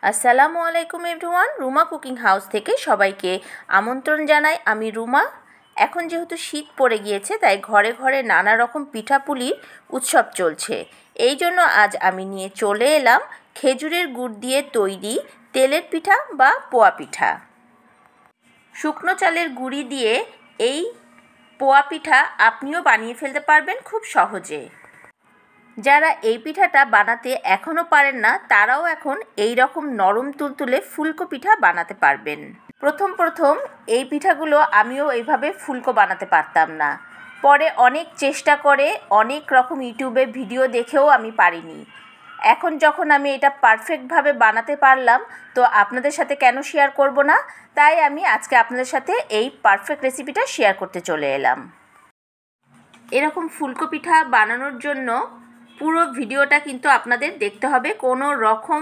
আসসালামু আলাইকুম everyone, Ruma cooking house থেকে সবাইকে আমন্ত্রণ জানাই। আমি রুমা। এখন যেহেতু শীত পড়ে গিয়েছে, তাই ঘরে ঘরে নানা রকম পিঠাপুলির উৎসব চলছে। এই জন্য আজ আমি নিয়ে চলে এলাম খেজুরের গুড় দিয়ে তৈরি তেলের পিঠা বা পোয়া পিঠা। শুকনো চালের গুঁড়ি দিয়ে এই পোয়া পিঠা আপনিও বানিয়ে ফেলতে পারবেন খুব সহজে। যারা এই পিঠাটা বানাতে এখনও পারেন না, তারাও এখন এই রকম নরম তুলতুলে ফুলকো পিঠা বানাতে পারবেন। প্রথম এই পিঠাগুলো আমিও এইভাবে ফুলকো বানাতে পারতাম না। পরে অনেক চেষ্টা করে অনেক রকম ইউটিউবে ভিডিও দেখেও আমি পারিনি। এখন যখন আমি এটা পারফেক্টভাবে বানাতে পারলাম, তো আপনাদের সাথে কেন শেয়ার করব না? তাই আমি আজকে আপনাদের সাথে এই পারফেক্ট রেসিপিটা শেয়ার করতে চলে এলাম। এরকম ফুলকো পিঠা বানানোর জন্য পুরো ভিডিওটা কিন্তু আপনাদের দেখতে হবে, কোনো রকম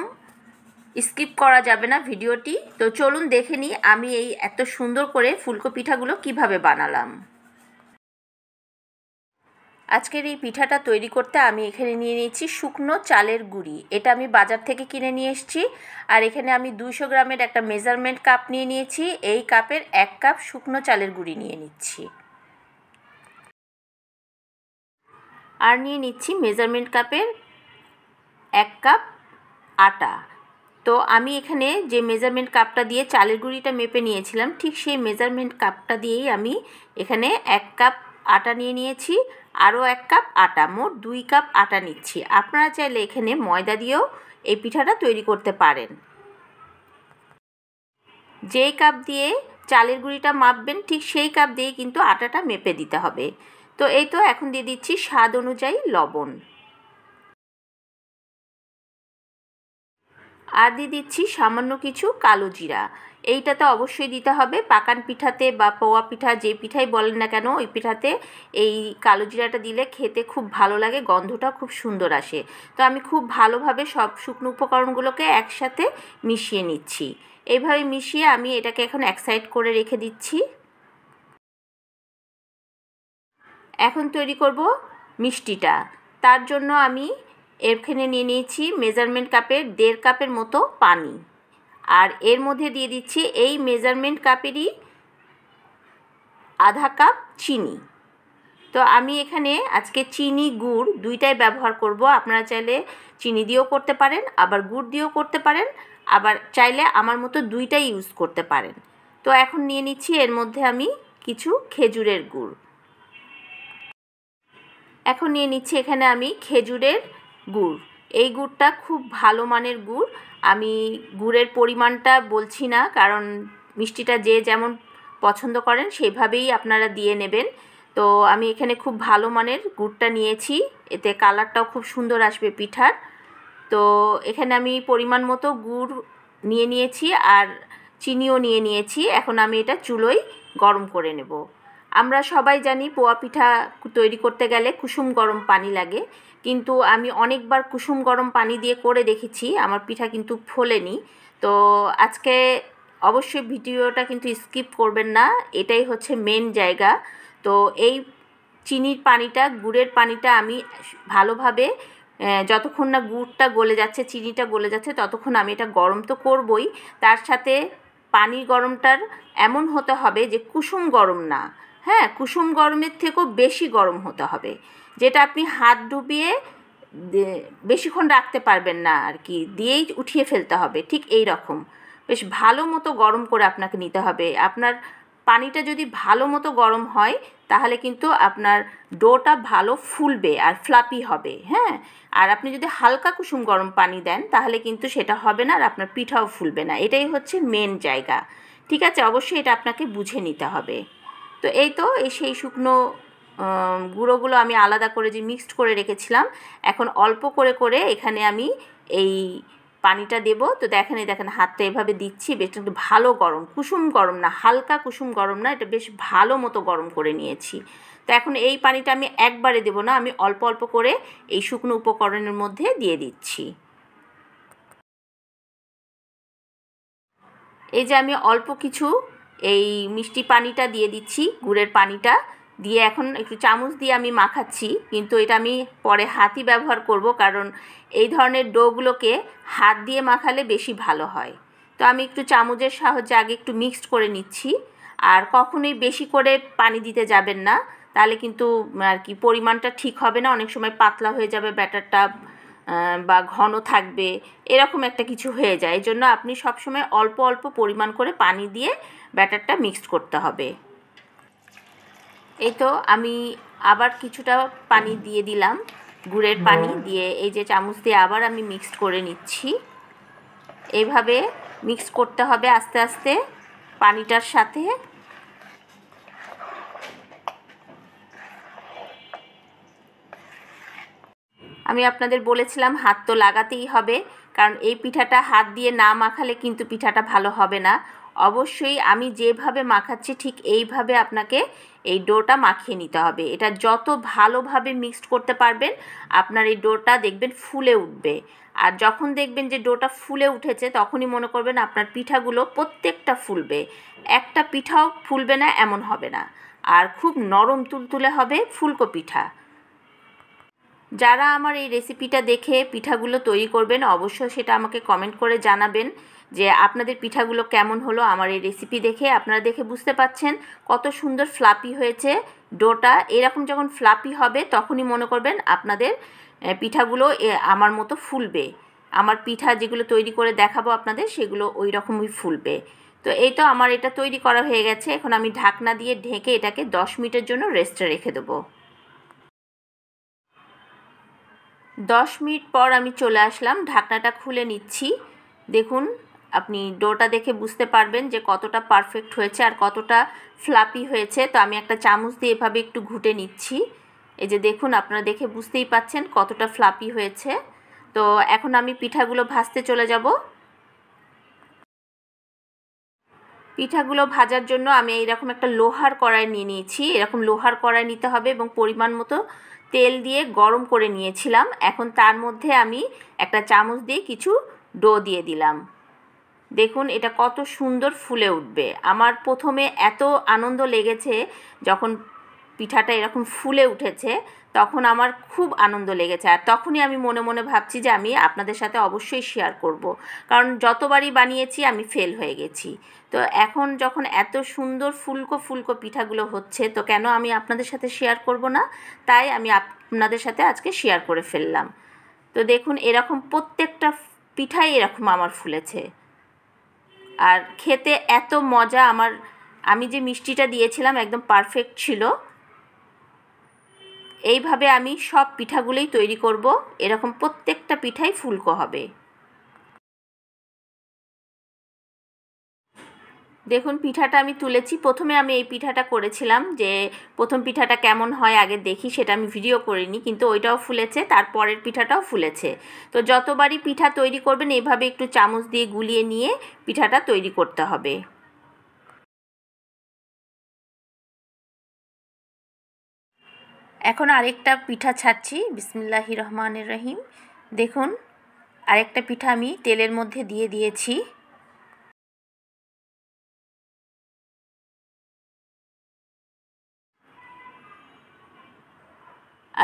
স্কিপ করা যাবে না ভিডিওটি। তো চলুন দেখে নিই আমি এই এত সুন্দর করে ফুলকো পিঠাগুলো কিভাবে বানালাম। আজকের এই পিঠাটা তৈরি করতে আমি এখানে নিয়ে নিয়েছি শুকনো চালের গুঁড়ি। এটা আমি বাজার থেকে কিনে নিয়ে এসেছি। আর এখানে আমি 200 গ্রামের একটা মেজারমেন্ট কাপ নিয়ে নিয়েছি। এই কাপের 1 কাপ শুকনো চালের গুঁড়ি নিয়ে নিচ্ছি। আর নিয়ে নিচ্ছি মেজারমেন্ট কাপের 1 কাপ আটা। তো আমি এখানে যে মেজারমেন্ট কাপটা দিয়ে চালের গুঁড়িটা মেপে নিয়েছিলাম, ঠিক সেই মেজারমেন্ট কাপটা দিয়েই আমি এখানে 1 কাপ আটা নিয়ে নিয়েছি। আরও 1 কাপ আটা, মোট 2 কাপ আটা নিচ্ছি। আপনারা চাইলে এখানে ময়দা দিয়েও এই পিঠাটা তৈরি করতে পারেন। যেই কাপ দিয়ে চালের গুঁড়িটা মাপবেন, ঠিক সেই কাপ দিয়েই কিন্তু আটাটা মেপে দিতে হবে। তো এই তো এখন দিয়ে দিচ্ছি স্বাদ অনুযায়ী লবণ। আর দিয়ে দিচ্ছি সামান্য কিছু কালো জিরা। এইটা তো অবশ্যই দিতে হবে। পাকান পিঠাতে বা পোয়া পিঠা যে পিঠাই বলেন না কেন, ওই পিঠাতে এই কালো জিরাটা দিলে খেতে খুব ভালো লাগে, গন্ধটা খুব সুন্দর আসে। তো আমি খুব ভালোভাবে সব শুকনো উপকরণগুলোকে একসাথে মিশিয়ে নিচ্ছি। এইভাবে মিশিয়ে আমি এটাকে এখন এক সাইড করে রেখে দিচ্ছি। এখন তৈরি করব মিষ্টিটা। তার জন্য আমি এখানে নিয়ে নিয়েছি মেজারমেন্ট কাপের 1.5 কাপের মতো পানি। আর এর মধ্যে দিয়ে দিচ্ছি এই মেজারমেন্ট কাপেরই আধা কাপ চিনি। তো আমি এখানে আজকে চিনি গুড় দুইটাই ব্যবহার করব। আপনারা চাইলে চিনি দিয়েও করতে পারেন, আবার গুড় দিয়েও করতে পারেন, আবার চাইলে আমার মতো দুইটাই ইউজ করতে পারেন। তো এখন নিয়ে নিচ্ছি এর মধ্যে আমি কিছু খেজুরের গুড়। এখন নিয়ে নিচ্ছি এখানে আমি খেজুরের গুড়। এই গুড়টা খুব ভালো মানের গুড়। আমি গুড়ের পরিমাণটা বলছি না, কারণ মিষ্টিটা যে যেমন পছন্দ করেন সেইভাবেই আপনারা দিয়ে নেবেন। তো আমি এখানে খুব ভালো মানের গুড়টা নিয়েছি, এতে কালারটাও খুব সুন্দর আসবে পিঠার। তো এখানে আমি পরিমাণ মতো গুড় নিয়ে নিয়েছি আর চিনিও নিয়ে নিয়েছি। এখন আমি এটা চুলোয় গরম করে নেব। আমরা সবাই জানি পোয়া পিঠা তৈরি করতে গেলে কুসুম গরম পানি লাগে, কিন্তু আমি অনেকবার কুসুম গরম পানি দিয়ে করে দেখেছি, আমার পিঠা কিন্তু ফোলেনি। তো আজকে অবশ্যই ভিডিওটা কিন্তু স্কিপ করবেন না, এটাই হচ্ছে মেন জায়গা। তো এই চিনির পানিটা, গুড়ের পানিটা আমি ভালোভাবে যতক্ষণ না গুড়টা গলে যাচ্ছে, চিনিটা গলে যাচ্ছে, ততক্ষণ আমি এটা গরম তো করবই। তার সাথে পানির গরমটার এমন হতে হবে যে কুসুম গরম না, হ্যাঁ, কুসুম গরমের থেকেও বেশি গরম হতে হবে, যেটা আপনি হাত ডুবিয়ে বেশিক্ষণ রাখতে পারবেন না আর কি, দিয়েই উঠিয়ে ফেলতে হবে। ঠিক এই রকম বেশ ভালো মতো গরম করে আপনাকে নিতে হবে। আপনার পানিটা যদি ভালো মতো গরম হয়, তাহলে কিন্তু আপনার ডোটা ভালো ফুলবে আর ফ্লাপি হবে, হ্যাঁ। আর আপনি যদি হালকা কুসুম গরম পানি দেন, তাহলে কিন্তু সেটা হবে না আর আপনার পিঠাও ফুলবে না। এটাই হচ্ছে মেন জায়গা, ঠিক আছে? অবশ্যই এটা আপনাকে বুঝে নিতে হবে। তো এই তো এই সেই শুকনো গুঁড়োগুলো আমি আলাদা করে যে মিক্সড করে রেখেছিলাম, এখন অল্প করে করে এখানে আমি এই পানিটা দেব। তো দেখেন হাতটা এভাবে দিচ্ছি, বেশ একটু ভালো গরম, কুসুম গরম না, হালকা কুসুম গরম না, এটা বেশ ভালো মতো গরম করে নিয়েছি। তো এখন এই পানিটা আমি একবারে দেব না, আমি অল্প অল্প করে এই শুকনো উপকরণের মধ্যে দিয়ে দিচ্ছি। এই যে আমি অল্প কিছু এই মিষ্টি পানিটা দিয়ে দিচ্ছি, গুড়ের পানিটা। দিয়ে এখন একটু চামচ দিয়ে আমি মাখাচ্ছি, কিন্তু এটা আমি পরে হাতই ব্যবহার করব, কারণ এই ধরনের ডোগুলোকে হাত দিয়ে মাখালে বেশি ভালো হয়। তো আমি একটু চামচের সাহায্যে আগে একটু মিক্সড করে নিচ্ছি। আর কখনোই বেশি করে পানি দিতে যাবেন না, তাহলে কিন্তু আর কি পরিমাণটা ঠিক হবে না, অনেক সময় পাতলা হয়ে যাবে ব্যাটারটা বা ঘন থাকবে, এরকম একটা কিছু হয়ে যায়। এই জন্য আপনি সবসময় অল্প অল্প পরিমাণ করে পানি দিয়ে ব্যাটারটা মিক্সড করতে হবে। এই তো আমি আবার কিছুটা পানি দিয়ে দিলাম, গুড়ের পানি দিয়ে এই যে চামচ দিয়ে আবার আমি মিক্সড করে নিচ্ছি। এইভাবে মিক্স করতে হবে আস্তে আস্তে পানিটার সাথে। আমি আপনাদের বলেছিলাম হাত তো লাগাতেই হবে, কারণ এই পিঠাটা হাত দিয়ে না মাখালে কিন্তু পিঠাটা ভালো হবে না। অবশ্যই আমি যেভাবে মাখাচ্ছি ঠিক এইভাবে আপনাকে এই ডোটা মাখিয়ে নিতে হবে। এটা যত ভালোভাবে মিক্সড করতে পারবেন আপনার এই ডোটা দেখবেন ফুলে উঠবে। আর যখন দেখবেন যে ডোটা ফুলে উঠেছে তখনই মনে করবেন আপনার পিঠাগুলো প্রত্যেকটা ফুলবে, একটা পিঠাও ফুলবে না এমন হবে না। আর খুব নরম তুলতুলে হবে ফুলকো পিঠা। যারা আমার এই রেসিপিটা দেখে পিঠাগুলো তৈরি করবেন অবশ্যই সেটা আমাকে কমেন্ট করে জানাবেন যে আপনাদের পিঠাগুলো কেমন হলো। আমার এই রেসিপি দেখে আপনারা দেখে বুঝতে পাচ্ছেন কত সুন্দর ফ্লাপি হয়েছে ডোটা। এরকম যখন ফ্লাপি হবে তখনই মনে করবেন আপনাদের পিঠাগুলো আমার মতো ফুলবে। আমার পিঠা যেগুলো তৈরি করে দেখাবো আপনাদের সেগুলো ওই রকমই ফুলবে। তো এই তো আমার এটা তৈরি করা হয়ে গেছে। এখন আমি ঢাকনা দিয়ে ঢেকে এটাকে 10 মিনিটের জন্য রেস্টে রেখে দেবো। 10 মিনিট পর আমি চলে আসলাম, ঢাকনাটা খুলে নিচ্ছি। দেখুন আপনি ডোটা দেখে বুঝতে পারবেন যে কতটা পারফেক্ট হয়েছে আর কতটা ফ্লাপি হয়েছে। তো আমি একটা চামচ দিয়ে এভাবে একটু ঘুটে নিচ্ছি। এই যে দেখুন আপনারা দেখে বুঝতেই পাচ্ছেন কতটা ফ্লাপি হয়েছে। তো এখন আমি পিঠাগুলো ভাজতে চলে যাব। পিঠাগুলো ভাজার জন্য আমি এইরকম একটা লোহার কড়াই নিয়ে নিয়েছি। এরকম লোহার কড়াই নিতে হবে এবং পরিমাণ মতো তেল দিয়ে গরম করে নিয়েছিলাম। এখন তার মধ্যে আমি একটা চামচ দিয়ে কিছু ডো দিয়ে দিলাম। দেখুন এটা কত সুন্দর ফুলে উঠবে। আমার প্রথমে এত আনন্দ লেগেছে যখন পিঠাটা এরকম ফুলে উঠেছে, তখন আমার খুব আনন্দ লেগেছে। আর তখনই আমি মনে মনে ভাবছি যে আমি আপনাদের সাথে অবশ্যই শেয়ার করব, কারণ যতবারই বানিয়েছি আমি ফেল হয়ে গেছি। তো এখন যখন এত সুন্দর ফুলকো ফুলকো পিঠাগুলো হচ্ছে তো কেন আমি আপনাদের সাথে শেয়ার করব না, তাই আমি আপনাদের সাথে আজকে শেয়ার করে ফেললাম। তো দেখুন এরকম প্রত্যেকটা পিঠাই এরকম আমার ফুলেছে আর খেতে এত মজা। আমি যে মিষ্টিটা দিয়েছিলাম একদম পারফেক্ট ছিল। এইভাবে আমি সব পিঠাগুলোই তৈরি করব, এরকম প্রত্যেকটা পিঠাই ফুলকো হবে। দেখুন পিঠাটা আমি তুলেছি। প্রথমে আমি এই পিঠাটা করেছিলাম যে প্রথম পিঠাটা কেমন হয় আগে দেখি, সেটা আমি ভিডিও করিনি, কিন্তু ওইটাও ফুলেছে, তারপরের পিঠাটাও ফুলেছে। তো যতবারই পিঠা তৈরি করবেন এইভাবে একটু চামচ দিয়ে গুলিয়ে নিয়ে পিঠাটা তৈরি করতে হবে। এখন আরেকটা পিঠা ছাড়ছি। বিসমিল্লাহির রহমানির রহিম। দেখুন আরেকটা পিঠা আমি তেলের মধ্যে দিয়ে দিয়েছি।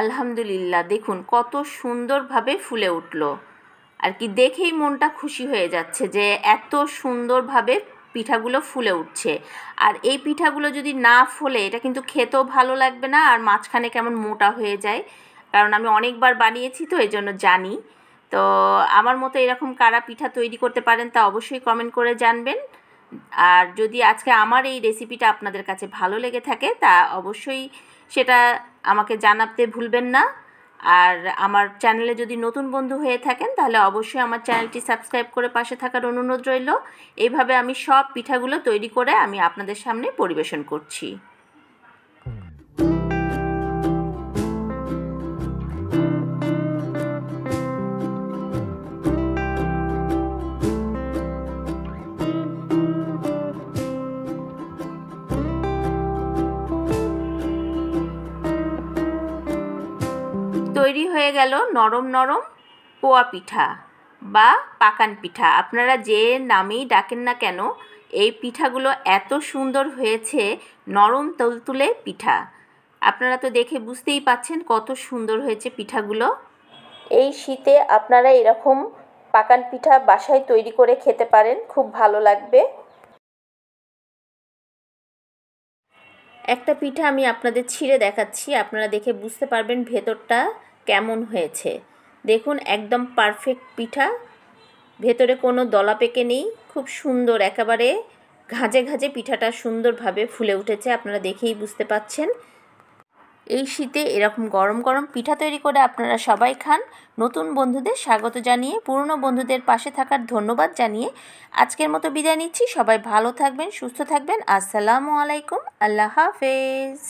আলহামদুলিল্লাহ দেখুন কত সুন্দরভাবে ফুলে উঠলো। আর কি দেখেই মনটা খুশি হয়ে যাচ্ছে যে এত সুন্দরভাবে পিঠাগুলো ফুলে উঠছে। আর এই পিঠাগুলো যদি না ফোলে এটা কিন্তু খেতেও ভালো লাগবে না, আর মাঝখানে কেমন মোটা হয়ে যায়, কারণ আমি অনেকবার বানিয়েছি তো এই জন্য জানি। তো আমার মতো এরকম কারা পিঠা তৈরি করতে পারেন তা অবশ্যই কমেন্ট করে জানবেন। আর যদি আজকে আমার এই রেসিপিটা আপনাদের কাছে ভালো লেগে থাকে তা অবশ্যই সেটা আমাকে জানাতে ভুলবেন না। আর আমার চ্যানেলে যদি নতুন বন্ধু হয়ে থাকেন তাহলে অবশ্যই আমার চ্যানেলটি সাবস্ক্রাইব করে পাশে থাকার অনুরোধ রইল। এইভাবে আমি সব পিঠাগুলো তৈরি করে আমি আপনাদের সামনে পরিবেশন করছি। তৈরি হয়ে গেল নরম নরম পোয়া পিঠা বা পাকান পিঠা, আপনারা যে নামেই ডাকেন না কেন এই পিঠাগুলো এত সুন্দর হয়েছে, নরম তুলতুলে পিঠা। আপনারা তো দেখে বুঝতেই পাচ্ছেন কত সুন্দর হয়েছে পিঠাগুলো। এই শীতে আপনারা এরকম পাকান পিঠা বাসায় তৈরি করে খেতে পারেন, খুব ভালো লাগবে। একটা পিঠা আমি আপনাদের ছিঁড়ে দেখাচ্ছি, আপনারা দেখে বুঝতে পারবেন ভেতরটা কেমন হয়েছে। দেখুন একদম পারফেক্ট পিঠা, ভেতরে কোনো দলা পেকে নেই, খুব সুন্দর একেবারে ঘাঁজে ঘাঁজে পিঠাটা সুন্দরভাবে ফুলে উঠেছে, আপনারা দেখেই বুঝতে পাচ্ছেন। এই শীতে এরকম গরম গরম পিঠা তৈরি করে আপনারা সবাই খান। নতুন বন্ধুদের স্বাগত জানিয়ে, পুরনো বন্ধুদের পাশে থাকার ধন্যবাদ জানিয়ে আজকের মতো বিদায় নিচ্ছি। সবাই ভালো থাকবেন, সুস্থ থাকবেন। আসসালামু আলাইকুম, আল্লাহ হাফেজ।